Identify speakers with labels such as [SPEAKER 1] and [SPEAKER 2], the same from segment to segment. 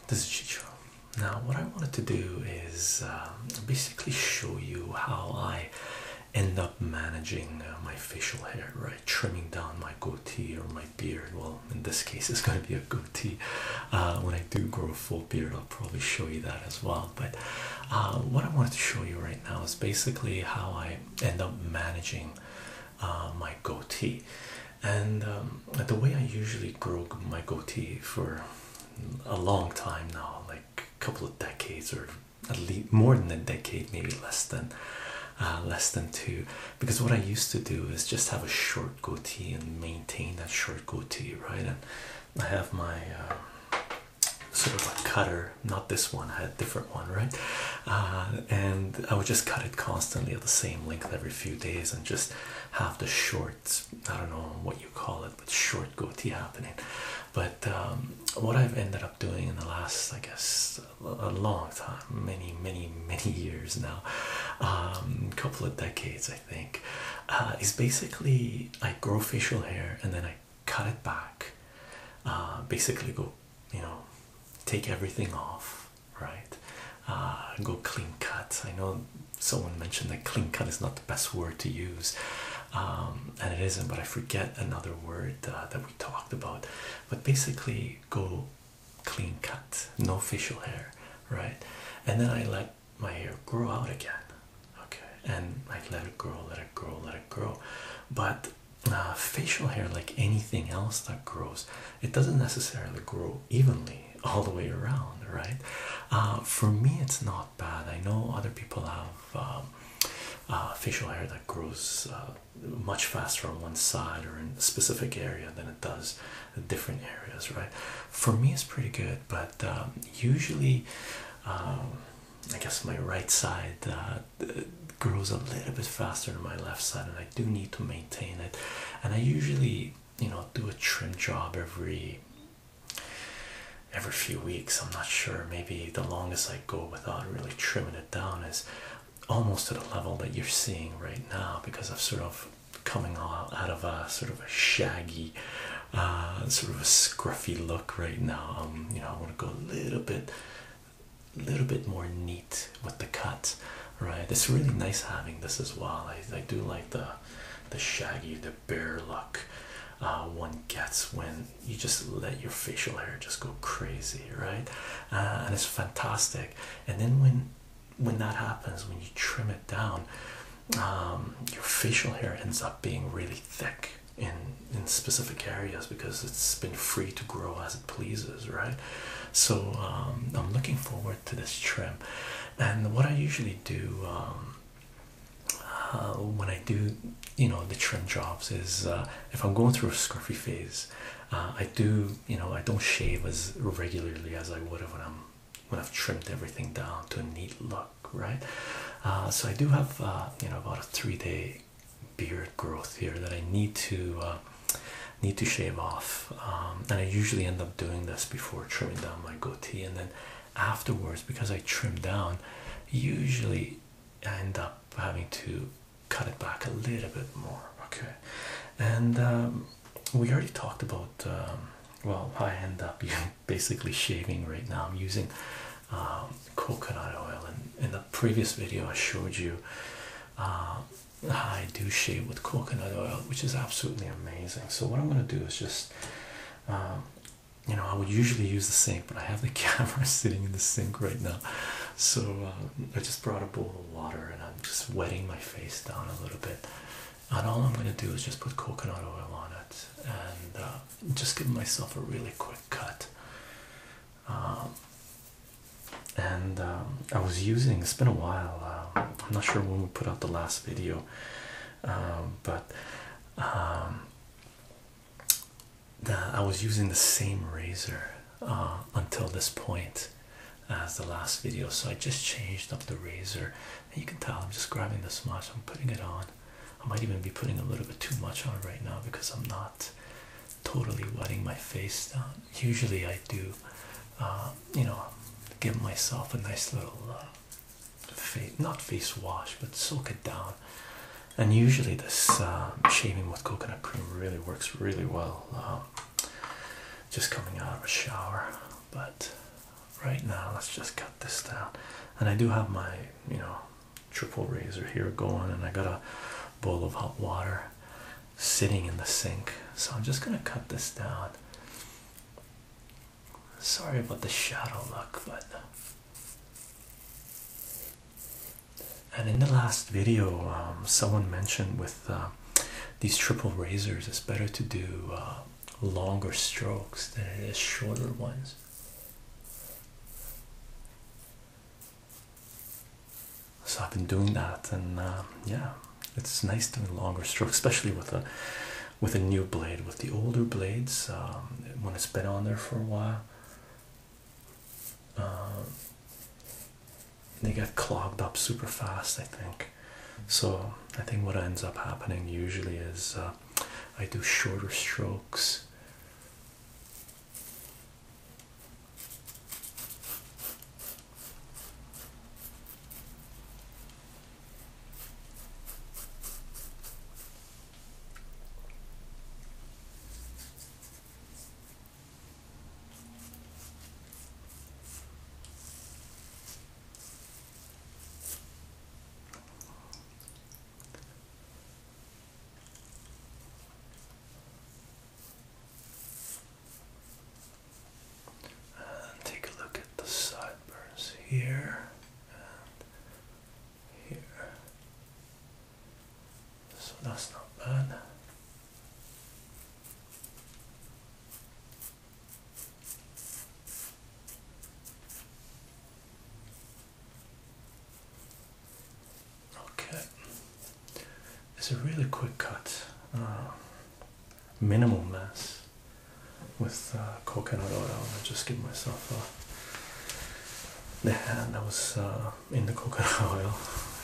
[SPEAKER 1] This is Chycho. Now, what I wanted to do is basically show you how I end up managing my facial hair, right? Trimming down my goatee or my beard. Well, in this case, it's going to be a goatee. When I do grow a full beard, I'll probably show you that as well. But what I wanted to show you right now is basically how I end up managing my goatee. And the way I usually grow my goatee for a long time now, like a couple of decades, or at least more than a decade, maybe less than two, because what I used to do is just have a short goatee and maintain that short goatee, right? And I have my sort of a cutter, not this one, I had a different one, right? And I would just cut it constantly at the same length every few days and just have the short, I don't know what you call it, but short goatee happening. But what I've ended up doing in the last, I guess, a long time, many years now, couple of decades, I think, is basically I grow facial hair and then I cut it back, basically go, take everything off, right? Go clean cut. I know someone mentioned that clean cut is not the best word to use, and it isn't, but I forget another word that we talked about. But basically go clean cut, no facial hair, right? And then I let my hair grow out again, okay? And I let it grow, let it grow, let it grow. But facial hair, like anything else that grows, it doesn't necessarily grow evenly all the way around, right? For me, it's not bad. I know other people have facial hair that grows much faster on one side or in a specific area than it does in different areas, right? For me, it's pretty good, but usually I guess my right side grows a little bit faster than my left side, and I do need to maintain it. And I usually, do a trim job every few weeks. I'm not sure, maybe the longest I go without really trimming it down is almost to the level that you're seeing right now, because I've sort of coming out of a sort of a shaggy, sort of a scruffy look right now. I want to go a little bit more neat with the cut, right? It's really nice having this as well. I do like the shaggy, the bare look one gets when you just let your facial hair just go crazy, right? And it's fantastic. And then when that happens, when you trim it down, your facial hair ends up being really thick in specific areas because it's been free to grow as it pleases, right? So I'm looking forward to this trim. And what I usually do when I do the trim jobs is if I'm going through a scruffy phase, I don't shave as regularly as I would have when I've trimmed everything down to a neat look, right? So I do have about a 3-day beard growth here that I need to shave off, and I usually end up doing this before trimming down my goatee, and then afterwards, because I trim down, usually I end up having to cut it back a little bit more, okay? And we already talked about well, I end up basically shaving right now. I'm using coconut oil, and in the previous video I showed you I do shave with coconut oil, which is absolutely amazing. So what I'm going to do is just I would usually use the sink, but I have the camera sitting in the sink right now, so I just brought a bowl of water and I'm just wetting my face down a little bit, and all I'm going to do is just put coconut oil on it and just give myself a really quick cut. And I was using, it's been a while, I'm not sure when we put out the last video, but I was using the same razor until this point as the last video, so I just changed up the razor, and you can tell I'm just grabbing this much, I'm putting it on. I might even be putting a little bit too much on right now because I'm not totally wetting my face down. Usually I do give myself a nice little not face wash, but soak it down. And usually this shaving with coconut cream really works really well, just coming out of a shower. But right now let's just cut this down. And I do have my, you know, triple razor here going, and I got a bowl of hot water sitting in the sink, so I'm just gonna cut this down. Sorry about the shadow look, but and in the last video someone mentioned with these triple razors it's better to do longer strokes than it is shorter ones. So I've been doing that, and yeah, it's nice doing longer strokes, especially with a new blade. With the older blades, when it's been on there for a while, they get clogged up super fast, I think. So I think what ends up happening usually is I do shorter strokes. Take a look at the sideburns here and here. So that's not bad. Okay. It's a really quick cut. Minimal mess with coconut oil. I just give myself the hand that was in the coconut oil.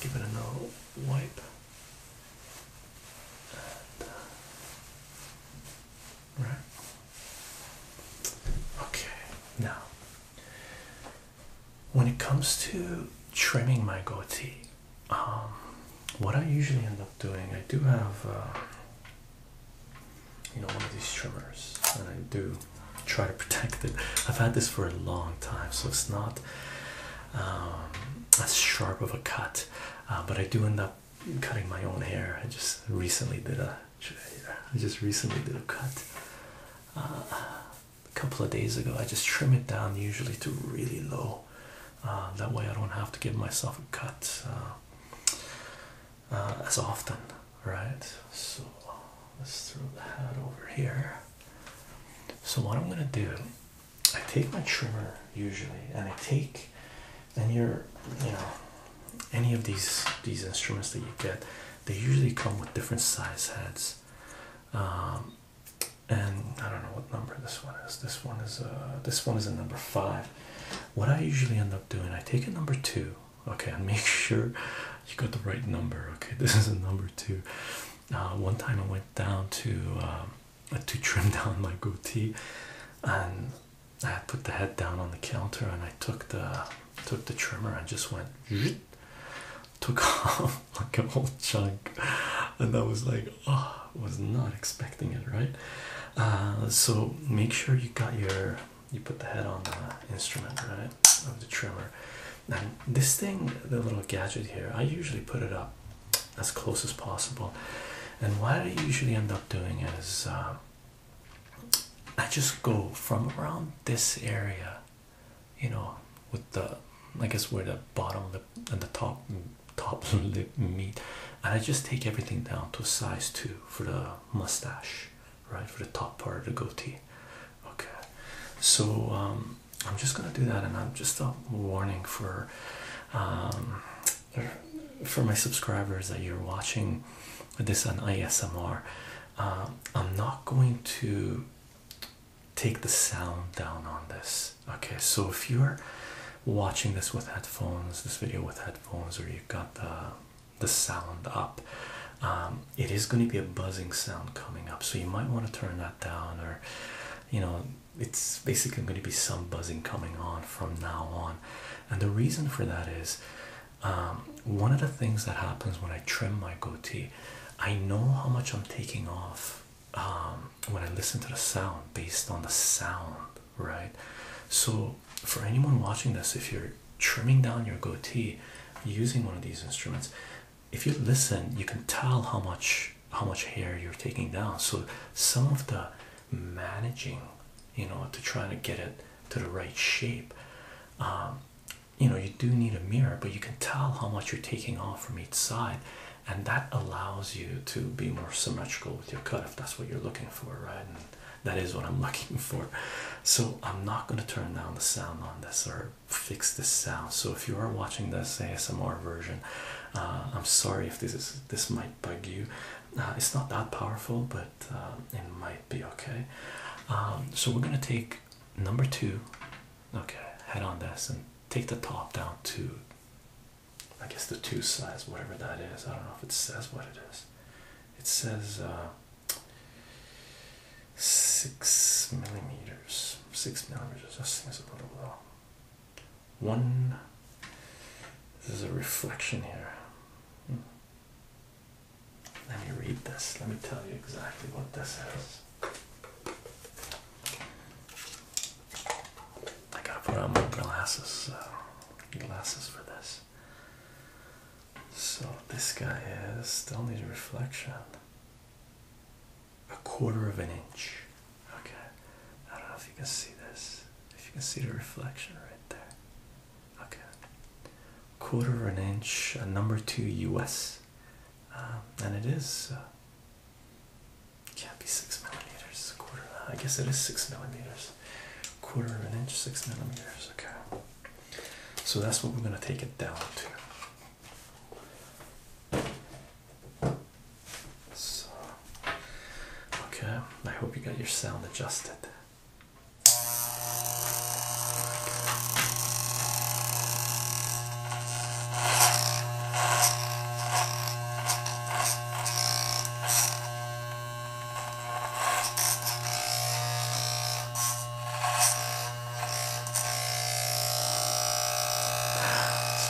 [SPEAKER 1] Give it another wipe. And, right. Okay. Now, when it comes to trimming my goatee, what I usually end up doing, I do have you know, one of these trimmers, and I do try to protect it. I've had this for a long time, so it's not as sharp of a cut, but I do end up cutting my own hair. I just recently did a cut a couple of days ago. I just trim it down usually to really low, that way I don't have to give myself a cut as often, right? So let's throw the hat over here. So what I'm gonna do, I take my trimmer usually, and I take, and you know, any of these instruments that you get, they usually come with different size heads, and I don't know what number this one is. This one is a number 5. What I usually end up doing, I take a number 2, okay, and make sure you got the right number. Okay, this is a number 2. One time I went down to trim down my goatee, and I had put the head down on the counter, and I took the trimmer and just went took off like a whole chunk, and I was like, oh, I was not expecting it, right? So make sure you put the head on the instrument, right, of the trimmer. And this thing, the little gadget here, I usually put it up as close as possible. And what I usually end up doing is I just go from around this area, you know, with the, I guess where the bottom lip and the top lip meet, and I just take everything down to a size 2 for the mustache, right, for the top part of the goatee. Okay, so I'm just gonna do that, and I'm just a warning for my subscribers that you're watching this on ASMR. I'm not going to take the sound down on this. Okay, so if you're watching this with headphones, this video with headphones, or you got the sound up, it is going to be a buzzing sound coming up, so you might want to turn that down, or you know, it's basically going to be some buzzing coming on from now on. And the reason for that is one of the things that happens when I trim my goatee, I know how much I'm taking off when I listen to the sound based on the sound, right? So for anyone watching this, if you're trimming down your goatee using one of these instruments, if you listen, you can tell how much hair you're taking down. So some of the managing, you know, to try to get it to the right shape, you know, you do need a mirror, but you can tell how much you're taking off from each side, and that allows you to be more symmetrical with your cut if that's what you're looking for, right? And that is what I'm looking for. So I'm not going to turn down the sound on this or fix this sound. So if you are watching this ASMR version, I'm sorry if this might bug you. It's not that powerful, but it might be okay. So we're going to take number 2, okay, head on this, and take the top down to, I guess, the 2 size, whatever that is. I don't know if it says what it is. It says 6 millimeters. 6 millimeters. That seems a little low. One. This is a reflection here. Let me read this. Let me tell you exactly what this is. I gotta put on my glasses for this. So this guy is still needs reflection. 1/4 of an inch. Okay, I don't know if you can see this. If you can see the reflection right there. Okay, 1/4 of an inch, number 2 US, and it is. Can't be 6 millimeters. 1/4. I guess it is 6 millimeters. 1/4 of an inch, 6 millimeters. Okay. So that's what we're going to take it down to. So, okay, I hope you got your sound adjusted.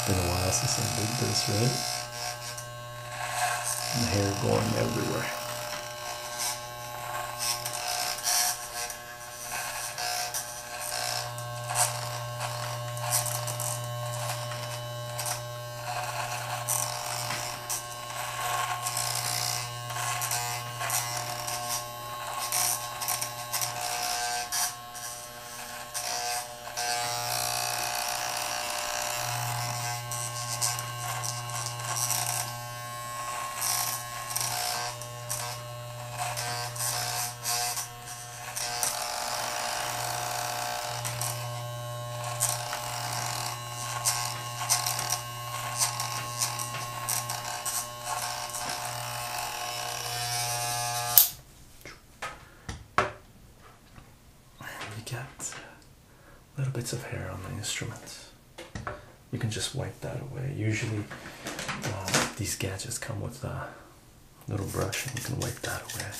[SPEAKER 1] Been a while since I did this, right? And hair going everywhere. Get little bits of hair on the instrument. You can just wipe that away. Usually these gadgets come with a little brush and you can wipe that away.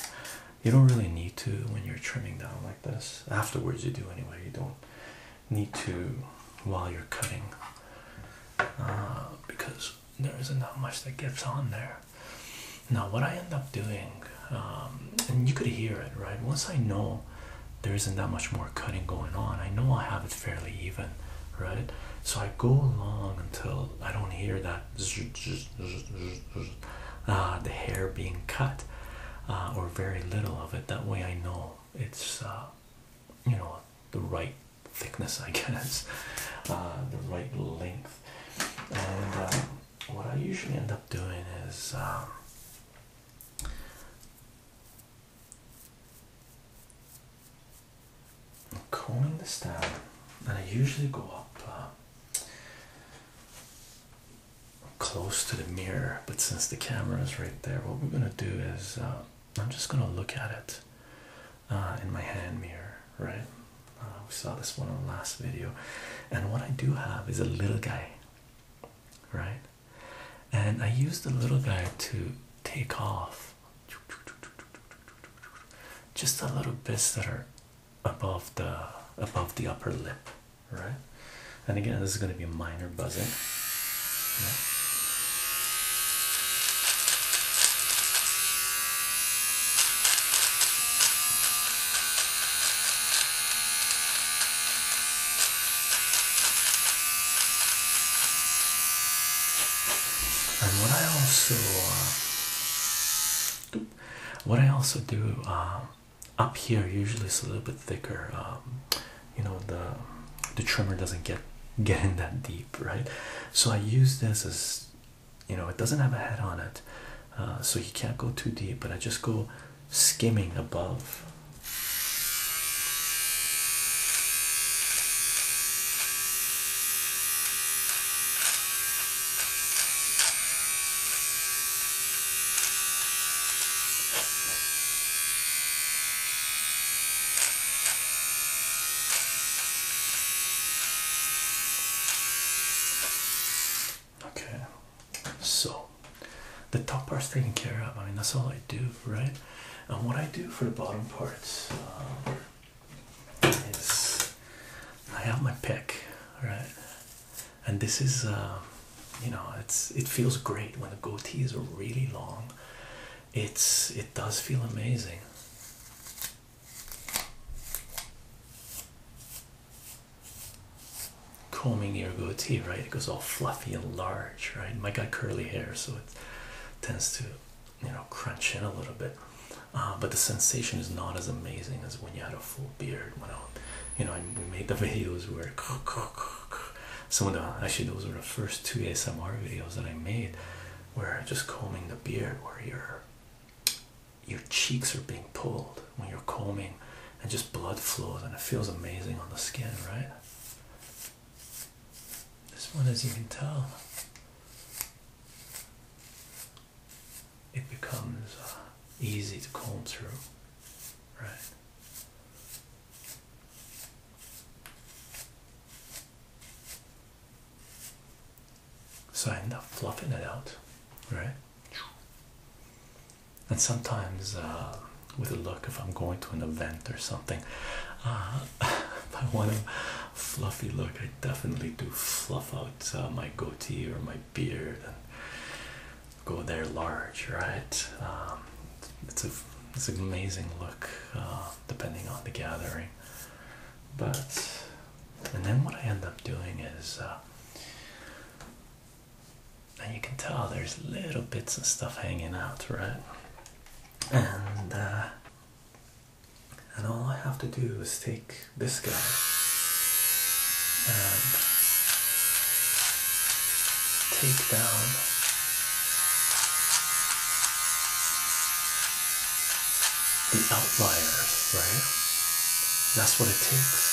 [SPEAKER 1] You don't really need to when you're trimming down like this. Afterwards you do anyway. You don't need to while you're cutting because there isn't that much that gets on there. Now what I end up doing, and you could hear it, right? Once I know there isn't that much more cutting going on, I know I have it fairly even, right? So I go along until I don't hear that the hair being cut, or very little of it. That way I know it's you know, the right thickness, I guess, the right length. And what I usually end up doing is combing this down, and I usually go up close to the mirror, but since the camera is right there, what we're going to do is I'm just going to look at it in my hand mirror, right? We saw this one on the last video, and what I do have is a little guy, right? And I use the little guy to take off just a little bits that are above the upper lip, right? And again, this is going to be a minor buzzing, right? also what I also do up here usually it's a little bit thicker. You know, the trimmer doesn't get in that deep, right? So I use this as, you know, it doesn't have a head on it, so you can't go too deep, but I just go skimming above. Okay, so the top part's taken care of. I mean, that's all I do, right? And what I do for the bottom parts is I have my pick, right? And this is, you know, it feels great when the goatees are really long. It does feel amazing. Combing your goatee, right? It goes all fluffy and large, right? I got curly hair, so it tends to, you know, crunch in a little bit. But the sensation is not as amazing as when you had a full beard. When you know, we made the videos where some of the, actually those were the first 2 ASMR videos that I made, where just combing the beard, where your cheeks are being pulled when you're combing, and just blood flows, and it feels amazing on the skin, right? This one, as you can tell, it becomes easy to comb through, right? So I end up fluffing it out, right? And sometimes with a look, if I'm going to an event or something, if I want a fluffy look, I definitely do fluff out my goatee or my beard and go there large, right? It's an amazing look, depending on the gathering. But, and then what I end up doing is, and you can tell there's little bits and stuff hanging out, right? And all I have to do is take this guy and take down the outliers, right? That's what it takes.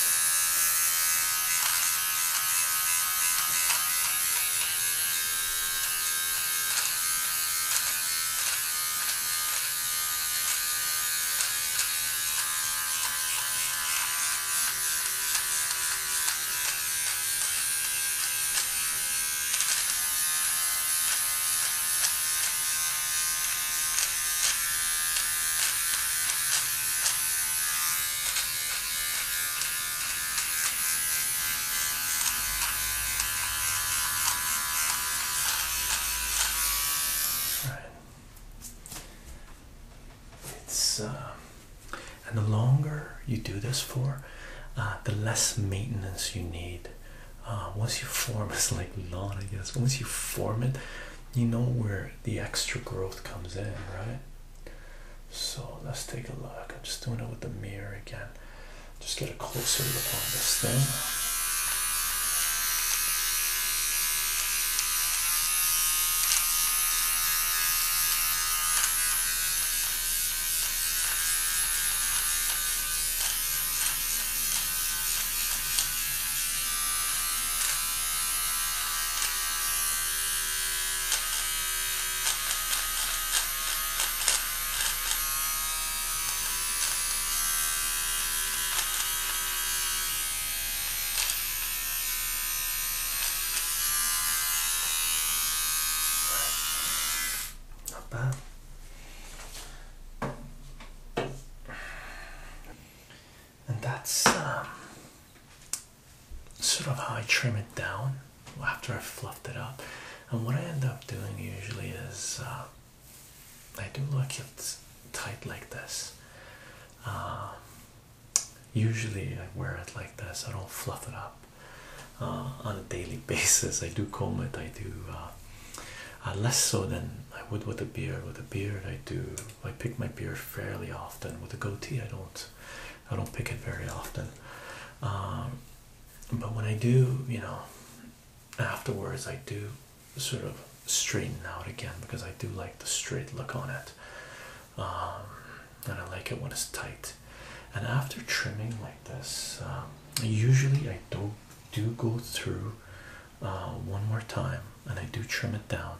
[SPEAKER 1] And the longer you do this for, the less maintenance you need. Once you form, it's like lawn, I guess. Once you form it, you know where the extra growth comes in, right? So let's take a look. I'm just doing it with the mirror again. Just get a closer look on this thing. Bad. And that's sort of how I trim it down after I've fluffed it up. And what I end up doing usually is I do like it tight like this. Usually I wear it like this. I don't fluff it up on a daily basis. I do comb it. I do less so than would with a beard. With a beard, I pick my beard fairly often. With a goatee, I don't pick it very often. But when I do, you know, afterwards I do sort of straighten out again because I do like the straight look on it. And I like it when it's tight. And after trimming like this, usually I do go through one more time and I do trim it down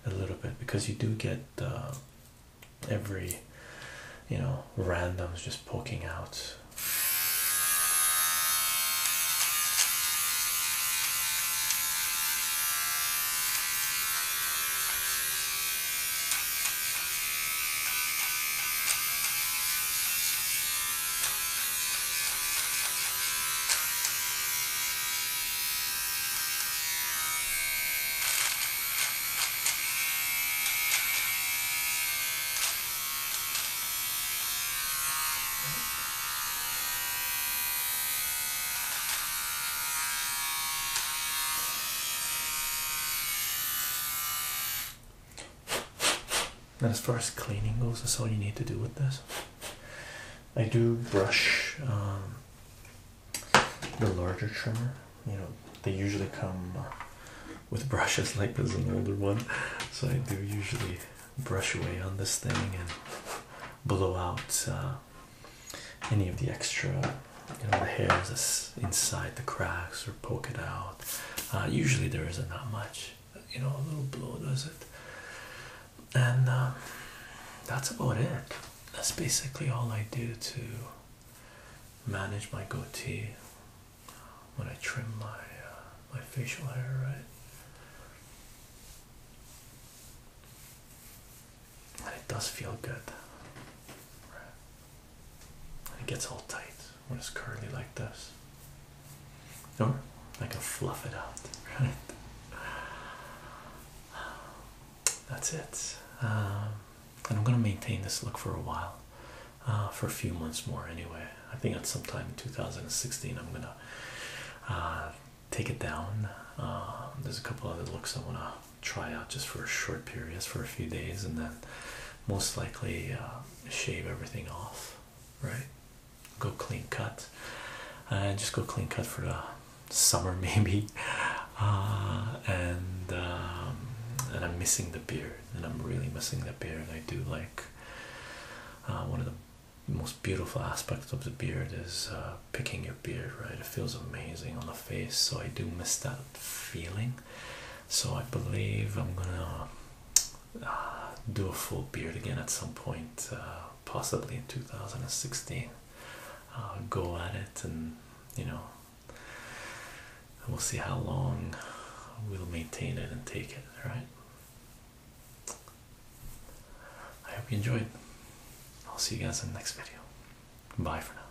[SPEAKER 1] a little bit because you do get every, you know, randoms just poking out. And as far as cleaning goes, that's all you need to do with this. I do brush the larger trimmer. You know, they usually come with brushes like this, an older one. So I do usually brush away on this thing and blow out any of the extra, you know, the hairs that's inside the cracks, or poke it out. Usually there isn't that much, you know, a little blow does it. And that's about it. That's basically all I do to manage my goatee when I trim my facial hair, right? And it does feel good, right? And it gets all tight when it's curly like this. Or I can fluff it out, right? That's it. And I'm gonna maintain this look for a while, for a few months more anyway. I think at some time in 2016 I'm gonna take it down. There's a couple other looks I want to try out just for a short period, for a few days, and then most likely shave everything off, right? Go clean cut, and just go clean cut for the summer maybe. And I'm missing the beard, and I'm really missing the beard. I do like one of the most beautiful aspects of the beard is picking your beard, right? It feels amazing on the face, so I do miss that feeling. So I believe I'm gonna do a full beard again at some point, possibly in 2016. Go at it, and you know, we'll see how long we'll maintain it and take it, right? I hope you enjoyed. I'll see you guys in the next video. Bye for now.